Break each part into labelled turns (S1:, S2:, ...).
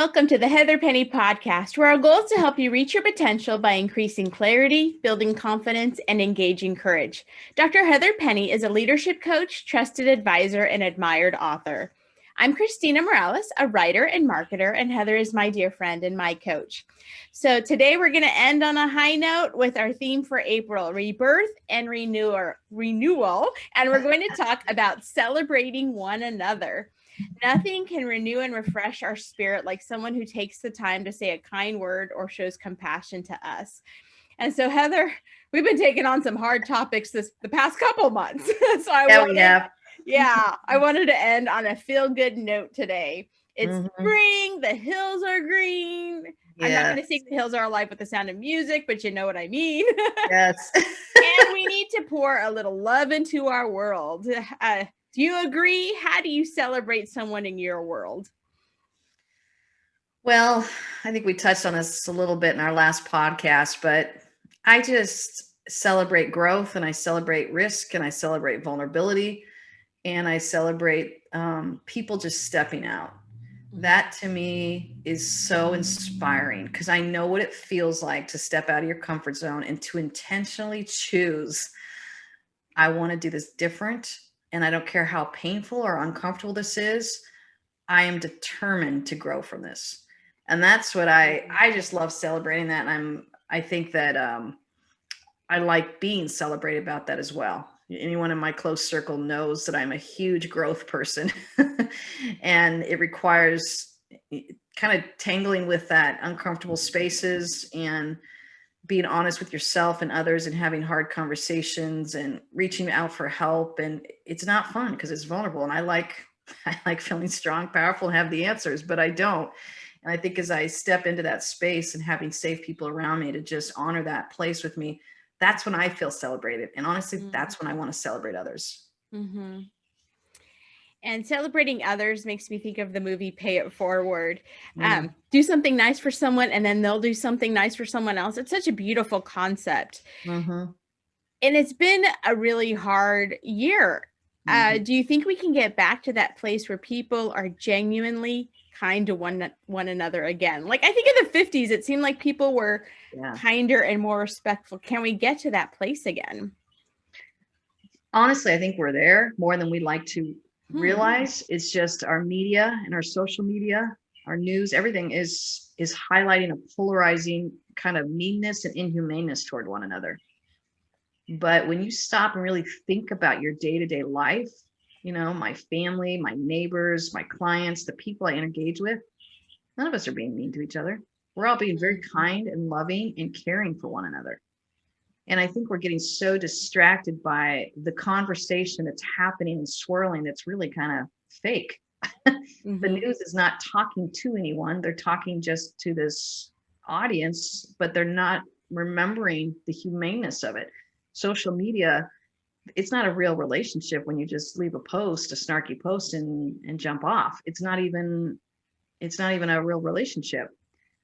S1: Welcome to the Heather Penny Podcast, where our goal is to help you reach your potential by increasing clarity, building confidence, and engaging courage. Dr. Heather Penny is a leadership coach, trusted advisor, and admired author. I'm Christina Morales, a writer and marketer, and Heather is my dear friend and my coach. So today we're going to end on a high note with our theme for April, Rebirth and Renewal, and we're going to talk about celebrating one another. Nothing can renew and refresh our spirit like someone who takes the time to say a kind word or shows compassion to us. And so, Heather, we've been taking on some hard topics the past couple months. So I wanted to end on a feel-good note today. It's spring, the hills are green. Yeah. I'm not going to sing The Hills Are Alive with the Sound of Music, but you know what I mean.
S2: Yes.
S1: And we need to pour a little love into our world. Do you agree? How do you celebrate someone in your world?
S2: Well, I think we touched on this a little bit in our last podcast, but I just celebrate growth, and I celebrate risk, and I celebrate vulnerability, and I celebrate people just stepping out. That to me is so inspiring, because I know what it feels like to step out of your comfort zone and to intentionally choose, I want to do this different. And I don't care how painful or uncomfortable this is, I am determined to grow from this. And that's what I just love celebrating that. And I think that I like being celebrated about that as well. Anyone in my close circle knows that I'm a huge growth person. And it requires kind of tangling with that uncomfortable spaces and being honest with yourself and others and having hard conversations and reaching out for help. And it's not fun because it's vulnerable. And I like feeling strong, powerful, and have the answers, but I don't. And I think as I step into that space and having safe people around me to just honor that place with me, that's when I feel celebrated. And honestly, that's when I want to celebrate others.
S1: Mm-hmm. And celebrating others makes me think of the movie Pay It Forward. Do something nice for someone, and then they'll do something nice for someone else. It's such a beautiful concept. And it's been a really hard year. Do you think we can get back to that place where people are genuinely kind to one another again? Like, I think in the 50s, it seemed like people were kinder and more respectful. Can we get to that place again?
S2: Honestly, I think we're there more than we'd like to realize. It's just our media and our social media, our news, everything is highlighting a polarizing kind of meanness and inhumaneness toward one another. But when you stop and really think about your day-to-day life, you know, my family, my neighbors, my clients, the people I engage with, none of us are being mean to each other. We're all being very kind and loving and caring for one another. And I think we're getting so distracted by the conversation that's happening and swirling that's really kind of fake. The news is not talking to anyone. They're talking just to this audience, but they're not remembering the humaneness of it. Social media, it's not a real relationship when you just leave a post, a snarky post, and jump off. It's not even a real relationship.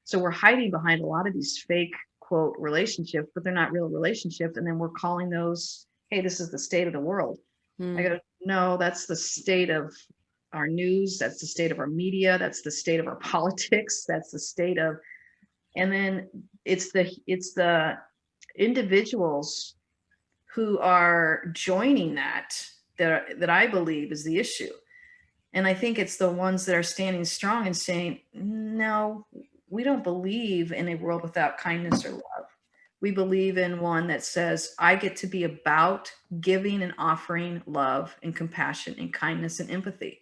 S2: So we're hiding behind a lot of these fake quote relationships, but they're not real relationships. And then we're calling those, hey, this is the state of the world. I go, no, that's the state of our news. That's the state of our media. That's the state of our politics. That's the state of, and then it's the individuals who are joining that I believe is the issue. And I think it's the ones that are standing strong and saying, no, we don't believe in a world without kindness or love. We believe in one that says, I get to be about giving and offering love and compassion and kindness and empathy.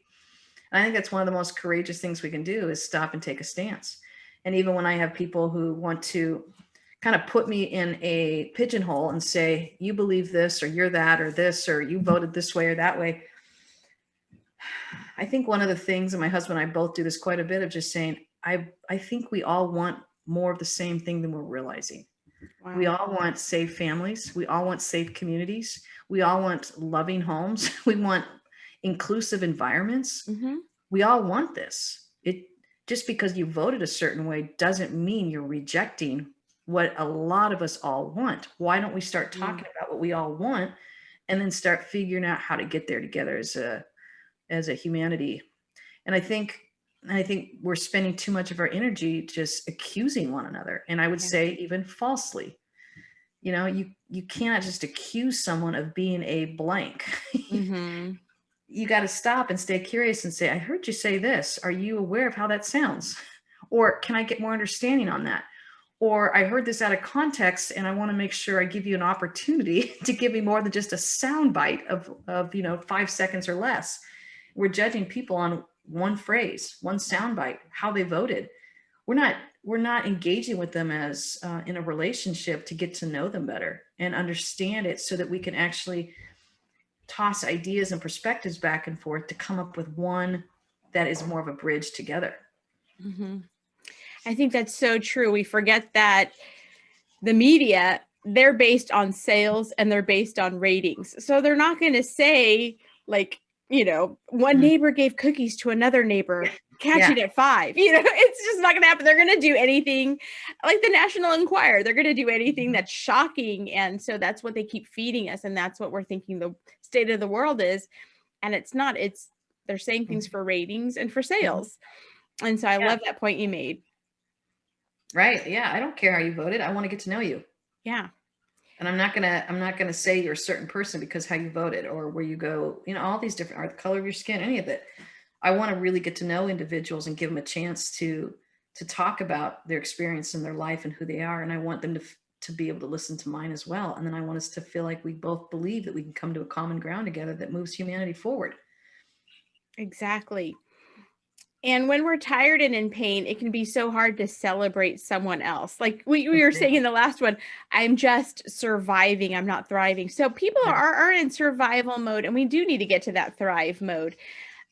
S2: And I think that's one of the most courageous things we can do is stop and take a stance. And even when I have people who want to kind of put me in a pigeonhole and say, you believe this, or you're that, or this, or you voted this way or that way. I think one of the things, and my husband and I both do this quite a bit, of just saying, I think we all want more of the same thing than we're realizing. Wow. We all want safe families. We all want safe communities. We all want loving homes. We want inclusive environments. We all want this. It just because you voted a certain way doesn't mean you're rejecting what a lot of us all want. Why don't we start talking about what we all want and then start figuring out how to get there together as a humanity? And I think I think we're spending too much of our energy just accusing one another. And I would say even falsely. You know, you cannot just accuse someone of being a blank.
S1: Mm-hmm.
S2: You got to stop and stay curious and say, I heard you say this. Are you aware of how that sounds? Or can I get more understanding on that? Or I heard this out of context and I want to make sure I give you an opportunity to give me more than just a sound bite of 5 seconds or less. We're judging people on one phrase, one sound bite, how they voted. We're not engaging with them as in a relationship to get to know them better and understand it so that we can actually toss ideas and perspectives back and forth to come up with one that is more of a bridge together.
S1: Mm-hmm. I think that's so true. We forget that the media, they're based on sales and they're based on ratings. So they're not going to say like, one neighbor gave cookies to another neighbor, catch it at 5. It's just not going to happen. They're going to do anything like the National Enquirer. They're going to do anything that's shocking. And so that's what they keep feeding us. And that's what we're thinking the state of the world is. And it's not, they're saying things for ratings and for sales. And so I love that point you made.
S2: Right. Yeah. I don't care how you voted. I want to get to know you.
S1: Yeah.
S2: And I'm not gonna say you're a certain person because how you voted or where you go, all these different, or the color of your skin, any of it. I want to really get to know individuals and give them a chance to talk about their experience in their life and who they are. And I want them to be able to listen to mine as well. And then I want us to feel like we both believe that we can come to a common ground together that moves humanity forward.
S1: Exactly. And when we're tired and in pain, it can be so hard to celebrate someone else. Like we were saying in the last one, I'm just surviving. I'm not thriving. So people are in survival mode, and we do need to get to that thrive mode.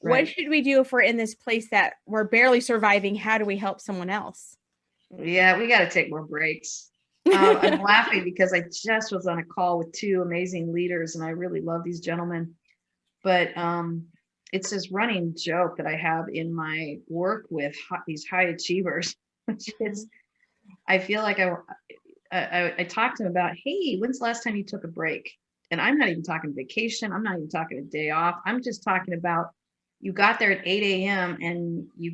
S1: Right. What should we do if we're in this place that we're barely surviving? How do we help someone else?
S2: Yeah, we got to take more breaks. I'm laughing because I just was on a call with 2 amazing leaders, and I really love these gentlemen. But it's this running joke that I have in my work with these high achievers, which is, I feel like I talked to them about, hey, when's the last time you took a break? And I'm not even talking vacation. I'm not even talking a day off. I'm just talking about you got there at 8 a.m. and you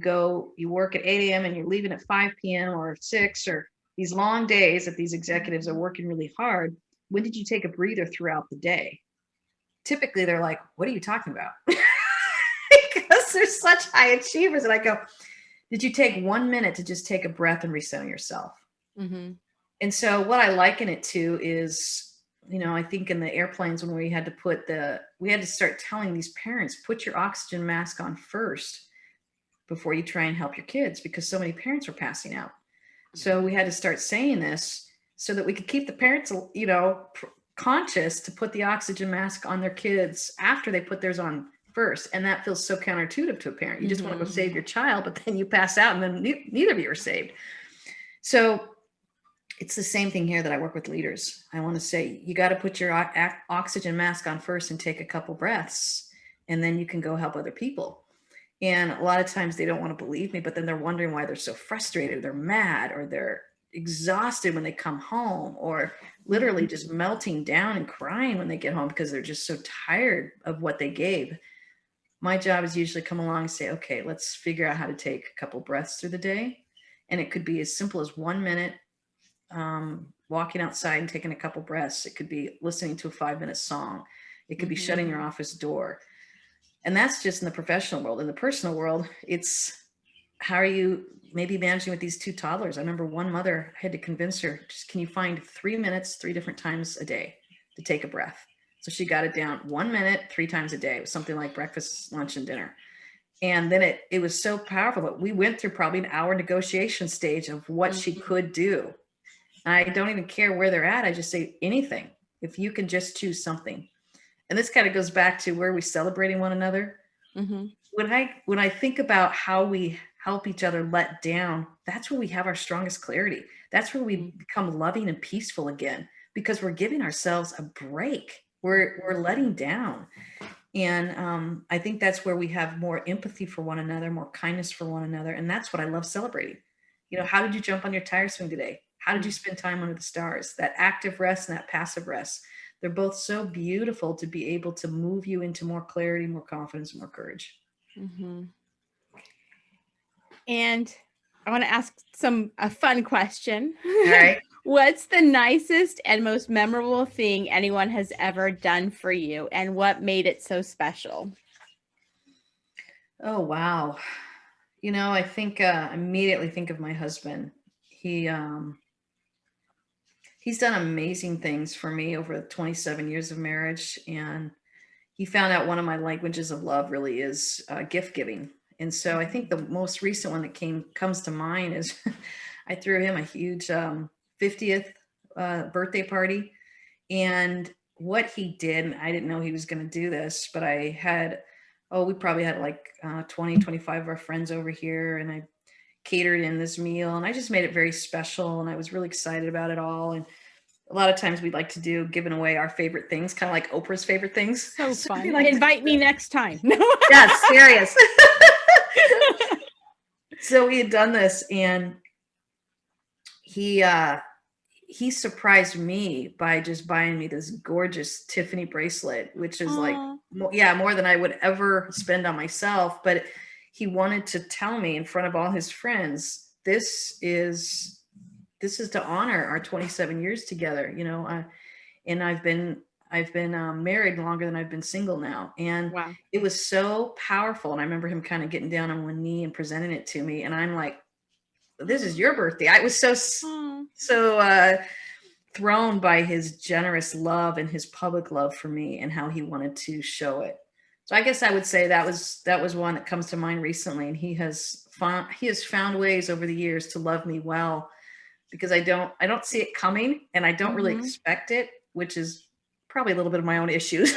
S2: work at 8 a.m. and you're leaving at 5 p.m. or 6, or these long days that these executives are working really hard. When did you take a breather throughout the day? Typically, they're like, what are you talking about? Because they're such high achievers. And I go, did you take 1 minute to just take a breath and recenter yourself? Mm-hmm. And so what I liken it to is, I think in the airplanes when we had to start telling these parents, put your oxygen mask on first before you try and help your kids, because so many parents were passing out. So we had to start saying this so that we could keep the parents, conscious to put the oxygen mask on their kids after they put theirs on first. And that feels so counterintuitive to a parent. You just want to go save your child, but then you pass out and then neither of you are saved. So it's the same thing here that I work with leaders. I want to say, you got to put your oxygen mask on first and take a couple breaths, and then you can go help other people. And a lot of times they don't want to believe me, but then they're wondering why they're so frustrated, they're mad, or they're exhausted when they come home, or literally just melting down and crying when they get home because they're just so tired of what they gave. My job is usually come along and say, okay, let's figure out how to take a couple breaths through the day. And it could be as simple as 1 minute walking outside and taking a couple breaths. It could be listening to a 5-minute song. It could be shutting your office door. And that's just in the professional world. In the personal world, it's how are you maybe managing with these 2 toddlers? I remember one mother had to convince her, just can you find 3 minutes, 3 different times a day to take a breath? So she got it down 1 minute, 3 times a day. It was something like breakfast, lunch, and dinner. And then it was so powerful. But we went through probably an hour negotiation stage of what she could do. And I don't even care where they're at. I just say anything. If you can just choose something. And this kind of goes back to where we celebrating one another. Mm-hmm. When I think about how we help each other let down, that's where we have our strongest clarity. That's where we become loving and peaceful again, because we're giving ourselves a break. We're letting down. And I think that's where we have more empathy for one another, more kindness for one another. And that's what I love celebrating. How did you jump on your tire swing today? How did you spend time under the stars? That active rest and that passive rest. They're both so beautiful to be able to move you into more clarity, more confidence, more courage.
S1: Mm-hmm. And I want to ask a fun question.
S2: All right.
S1: What's the nicest and most memorable thing anyone has ever done for you, and what made it so special?
S2: Oh, wow. I think immediately think of my husband. He's done amazing things for me over 27 years of marriage, and he found out one of my languages of love really is gift giving. And so I think the most recent one that comes to mind is I threw him a huge 50th birthday party. And what he did, and I didn't know he was going to do this, but we probably had like 20, 25 of our friends over here, and I catered in this meal, and I just made it very special, and I was really excited about it all. And a lot of times we'd like to do giving away our favorite things, kind of like Oprah's favorite things.
S1: So fun. Invite me next time.
S2: Yes, serious. So we had done this, and he surprised me by just buying me this gorgeous Tiffany bracelet, which is more than I would ever spend on myself. But he wanted to tell me in front of all his friends, this is to honor our 27 years together, and I've been married longer than I've been single now. And
S1: wow.
S2: It was so powerful. And I remember him kind of getting down on one knee and presenting it to me. And I'm like, this is your birthday. I was so thrown by his generous love and his public love for me and how he wanted to show it. So I guess I would say that was one that comes to mind recently. And he has found ways over the years to love me well, because I don't see it coming, and I don't really expect it, which is probably a little bit of my own issues.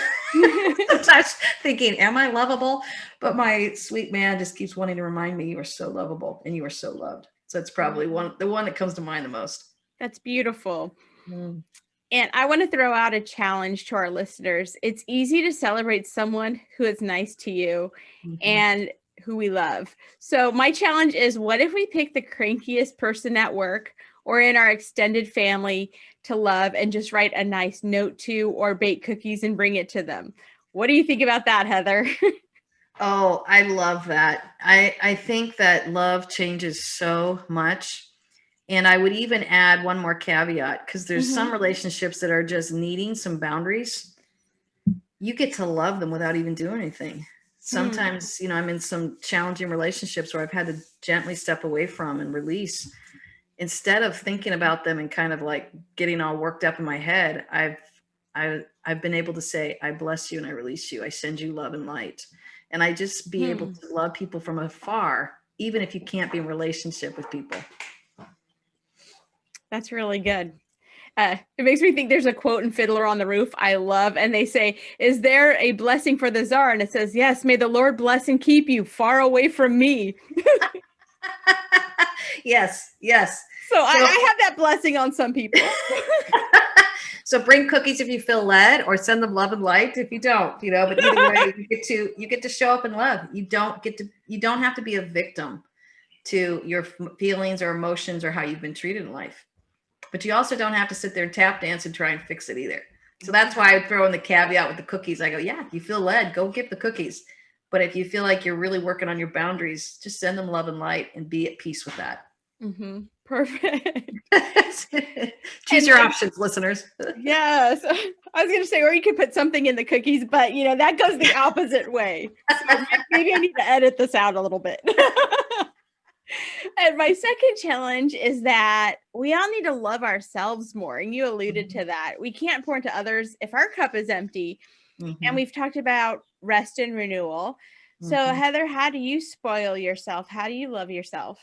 S2: Sometimes thinking, am I lovable? But my sweet man just keeps wanting to remind me, you are so lovable and you are so loved. So it's probably the one that comes to mind the most.
S1: That's beautiful. Mm. And I want to throw out a challenge to our listeners. It's easy to celebrate someone who is nice to you and who we love. So my challenge is, what if we pick the crankiest person at work or in our extended family to love and just write a nice note to or bake cookies and bring it to them? What do you think about that, Heather?
S2: Oh, I love that. I think that love changes so much. And I would even add one more caveat, because there's some relationships that are just needing some boundaries. You get to love them without even doing anything. Sometimes, I'm in some challenging relationships where I've had to gently step away from and release. Instead of thinking about them and kind of like getting all worked up in my head, I've been able to say, I bless you and I release you. I send you love and light. And I just be able to love people from afar, even if you can't be in relationship with people.
S1: That's really good. It makes me think there's a quote in Fiddler on the Roof I love, and they say, is there a blessing for the czar? And it says, yes, may the Lord bless and keep you far away from me.
S2: Yes.
S1: So I have that blessing on some people.
S2: So bring cookies if you feel led, or send them love and light if you don't, but either way, you get to show up in love. You don't have to be a victim to your feelings or emotions or how you've been treated in life. But you also don't have to sit there and tap dance and try and fix it either. So that's why I would throw in the caveat with the cookies. I go, yeah, if you feel led, go get the cookies. But if you feel like you're really working on your boundaries, just send them love and light and be at peace with that.
S1: Perfect.
S2: Choose your options, listeners.
S1: Yes. I was going to say, or you could put something in the cookies, but that goes the opposite way. So maybe I need to edit this out a little bit. And my second challenge is that we all need to love ourselves more. And you alluded to that. We can't pour into others if our cup is empty. And we've talked about rest and renewal. So Heather, how do you spoil yourself? How do you love yourself?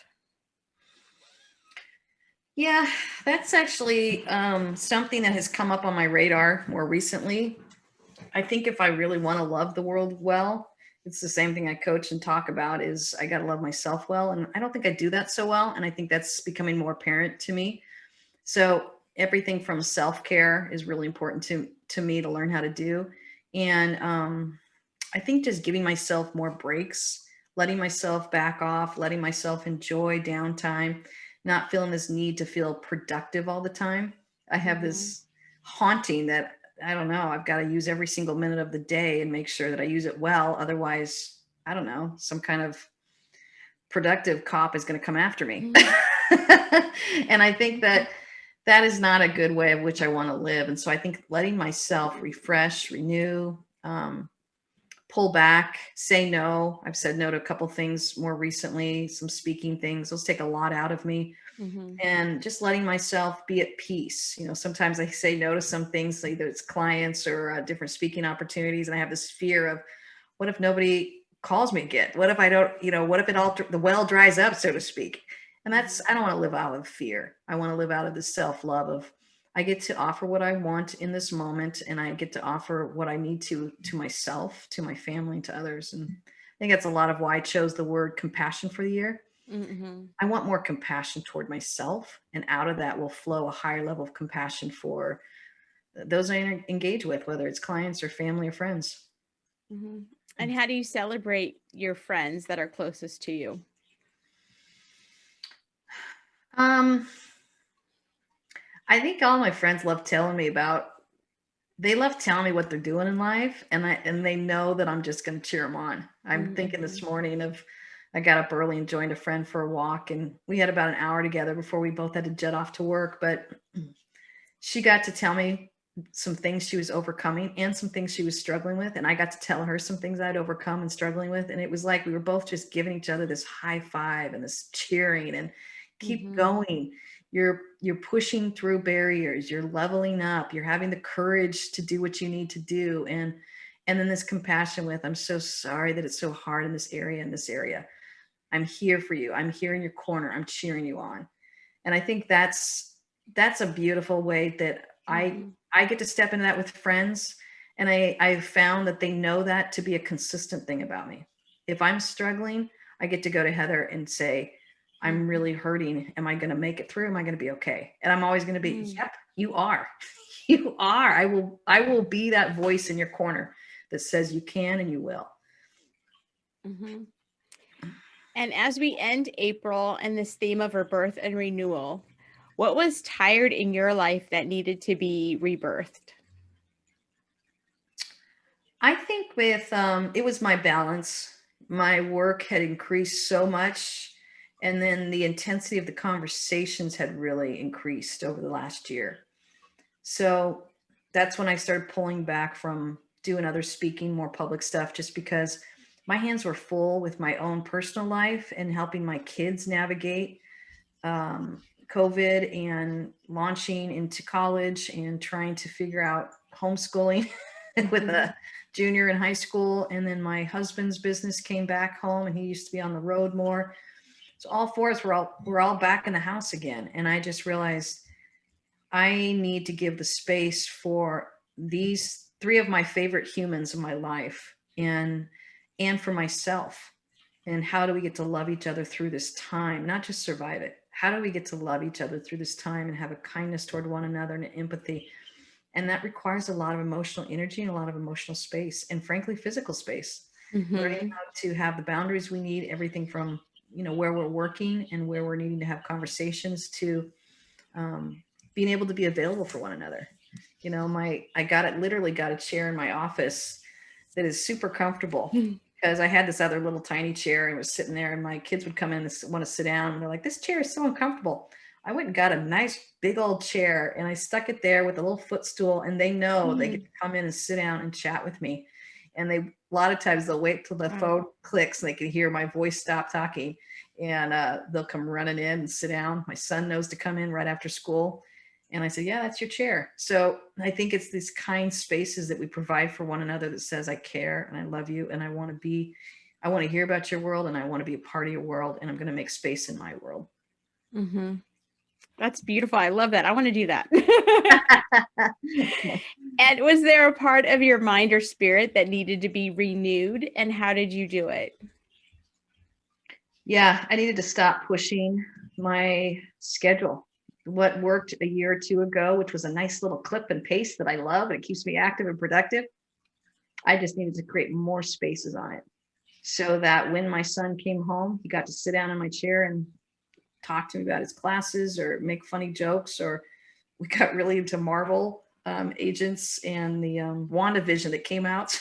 S2: Yeah, that's actually something that has come up on my radar more recently. I think if I really want to love the world well, it's the same thing I coach and talk about, is I got to love myself well. And I don't think I do that so well. And I think that's becoming more apparent to me. So everything from self-care is really important to me to learn how to do. And I think just giving myself more breaks, letting myself back off, letting myself enjoy downtime, not feeling this need to feel productive all the time. I have this haunting that, I don't know, I've got to use every single minute of the day and make sure that I use it well. Otherwise, I don't know, some kind of productive cop is going to come after me. And I think that that is not a good way of which I want to live. And so I think letting myself refresh, renew, pull back, say no. I've said no to a couple things more recently, some speaking things. Those take a lot out of me. And just letting myself be at peace. You know, sometimes I say no to some things, either it's clients or different speaking opportunities. And I have this fear of, what if nobody calls me again? What if I don't, you know, what if it all, the well dries up, so to speak? And that's, I don't want to live out of fear. I want to live out of the self-love of, I get to offer what I want in this moment, and I get to offer what I need to myself, to my family, to others. And I think that's a lot of why I chose the word compassion for the year. I want more compassion toward myself, and out of that will flow a higher level of compassion for those I engage with, whether it's clients or family or friends.
S1: And how do you celebrate your friends that are closest to you?
S2: I think all my friends love telling me they love telling me what they're doing in life, and they know that I'm just going to cheer them on. I'm thinking this morning of, I got up early and joined a friend for a walk, and we had about an hour together before we both had to jet off to work. But she got to tell me some things she was overcoming and some things she was struggling with. And I got to tell her some things I'd overcome and struggling with. And it was like we were both just giving each other this high five and this cheering and keep going. You're pushing through barriers, you're leveling up, you're having the courage to do what you need to do. And then this compassion with, I'm so sorry that it's so hard in this area. I'm here for you. I'm here in your corner. I'm cheering you on. And I think that's a beautiful way that I get to step into that with friends. And I've found that they know that to be a consistent thing about me. If I'm struggling, I get to go to Heather and say, I'm really hurting. Am I going to make it through? Am I going to be okay? And I'm always going to be, yep, you are. You are. I will be that voice in your corner that says you can and you will.
S1: And as we end April and this theme of rebirth and renewal, what was tired in your life that needed to be rebirthed?
S2: I think with, it was my balance. My work had increased so much, and then the intensity of the conversations had really increased over the last year. So that's when I started pulling back from doing other speaking, more public stuff, just because my hands were full with my own personal life and helping my kids navigate COVID and launching into college and trying to figure out homeschooling with a junior in high school. And then my husband's business came back home, and he used to be on the road more. So all four of us we're all back in the house again. And I just realized I need to give the space for these three of my favorite humans in my life, and for myself. And how do we get to love each other through this time, not just survive it? How do we get to love each other through this time and have a kindness toward one another and an empathy? And that requires a lot of emotional energy and a lot of emotional space, and frankly, physical space. Learning how to have the boundaries we need, everything from, you know, where we're working and where we're needing to have conversations, to being able to be available for one another. You know, I literally got a chair in my office that is super comfortable, because I had this other little tiny chair and was sitting there, and my kids would come in and want to sit down, and they're like, this chair is so uncomfortable. I went and got a nice big old chair, and I stuck it there with a little footstool, and they know they get to come in and sit down and chat with me. And a lot of times they'll wait till the phone clicks and they can hear my voice stop talking, and they'll come running in and sit down. My son knows to come in right after school. And I said, yeah, that's your chair. So I think it's these kind spaces that we provide for one another that says, I care and I love you, and I want to hear about your world, and I want to be a part of your world, and I'm going to make space in my world.
S1: That's beautiful. I love that. I want to do that. And was there a part of your mind or spirit that needed to be renewed, and how did you do it?
S2: Yeah, I needed to stop pushing my schedule. What worked a year or two ago, which was a nice little clip and paste that I love, and it keeps me active and productive, I just needed to create more spaces on it, so that when my son came home, he got to sit down in my chair and talk to me about his classes or make funny jokes. Or we got really into Marvel agents and the WandaVision that came out.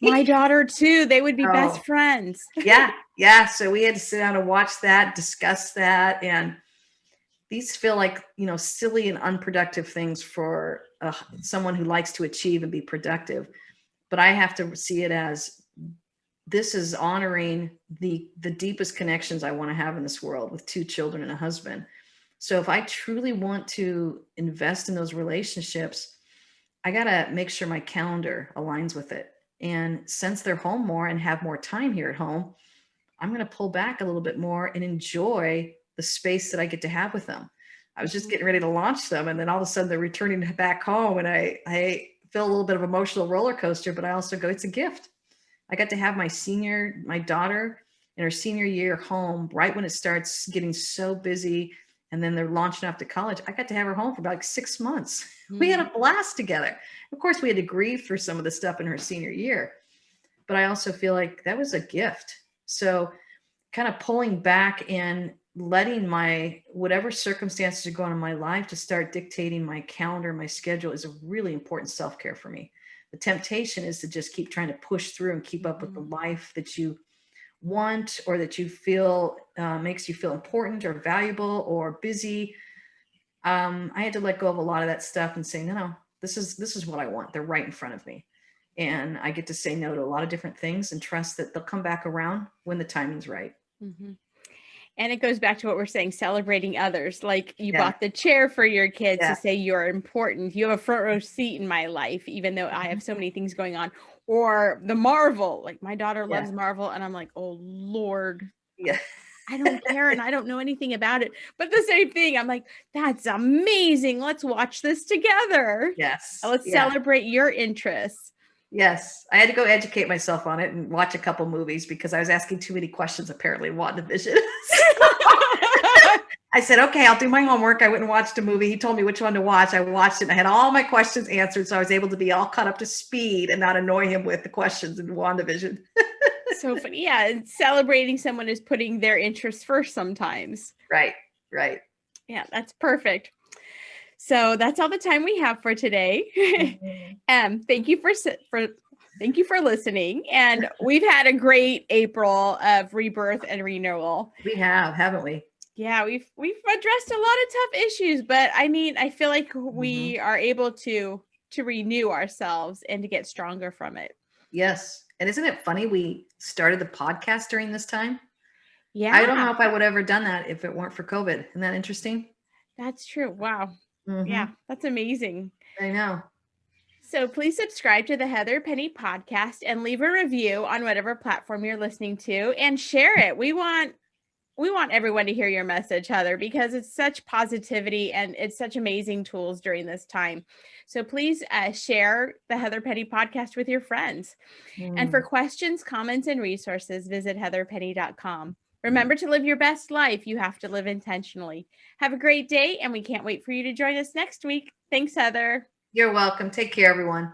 S1: My daughter too. They would be best friends.
S2: Yeah. Yeah, so we had to sit down and watch that, discuss that, and these feel like, silly and unproductive things for someone who likes to achieve and be productive. But I have to see it as this is honoring the deepest connections I want to have in this world with 2 children and a husband. So if I truly want to invest in those relationships, I got to make sure my calendar aligns with it. And since they're home more and have more time here at home, I'm going to pull back a little bit more and enjoy the space that I get to have with them. I was just getting ready to launch them, and then all of a sudden they're returning back home, and I feel a little bit of emotional roller coaster, but I also go, it's a gift. I got to have my daughter in her senior year home right when it starts getting so busy, and then they're launching off to college. I got to have her home for about 6 months. We had a blast together. Of course, we had to grieve through some of the stuff in her senior year, but I also feel like that was a gift. So kind of pulling back and letting my whatever circumstances are going on in my life to start dictating my calendar, my schedule is a really important self-care for me. The temptation is to just keep trying to push through and keep up with the life that you want or that you feel makes you feel important or valuable or busy. I had to let go of a lot of that stuff and say, no, this is what I want. They're right in front of me. And I get to say no to a lot of different things and trust that they'll come back around when the timing's right.
S1: Mm-hmm. And it goes back to what we're saying, celebrating others. Like you
S2: Yeah.
S1: bought the chair for your kids
S2: Yeah.
S1: to say you're important. You have a front row seat in my life, even though I have so many things going on. Or the Marvel, like my daughter loves Marvel. And I'm like, oh, Lord.
S2: Yeah.
S1: I don't care. And I don't know anything about it. But the same thing, I'm like, that's amazing. Let's watch this together.
S2: Yes.
S1: Let's celebrate your interests.
S2: Yes. I had to go educate myself on it and watch a couple movies because I was asking too many questions apparently in WandaVision. I said, okay, I'll do my homework. I went and watched a movie. He told me which one to watch. I watched it and I had all my questions answered. So I was able to be all caught up to speed and not annoy him with the questions in WandaVision.
S1: So funny. Yeah. And celebrating someone is putting their interests first sometimes.
S2: Right.
S1: Yeah, that's perfect. So that's all the time we have for today. Thank you for listening. And we've had a great April of Rebirth and Renewal.
S2: We have, haven't we?
S1: Yeah, we've addressed a lot of tough issues, but I mean, I feel like we are able to renew ourselves and to get stronger from it.
S2: Yes. And isn't it funny we started the podcast during this time?
S1: Yeah.
S2: I don't know if I would have ever done that if it weren't for COVID. Isn't that interesting?
S1: That's true. Wow. Yeah, that's amazing.
S2: I know.
S1: So please subscribe to the Heather Penny podcast and leave a review on whatever platform you're listening to and share it. We want everyone to hear your message, Heather, because it's such positivity and it's such amazing tools during this time. So please share the Heather Penny podcast with your friends. And for questions, comments, and resources, visit heatherpenny.com. Remember to live your best life. You have to live intentionally. Have a great day, and we can't wait for you to join us next week. Thanks, Heather.
S2: You're welcome. Take care, everyone.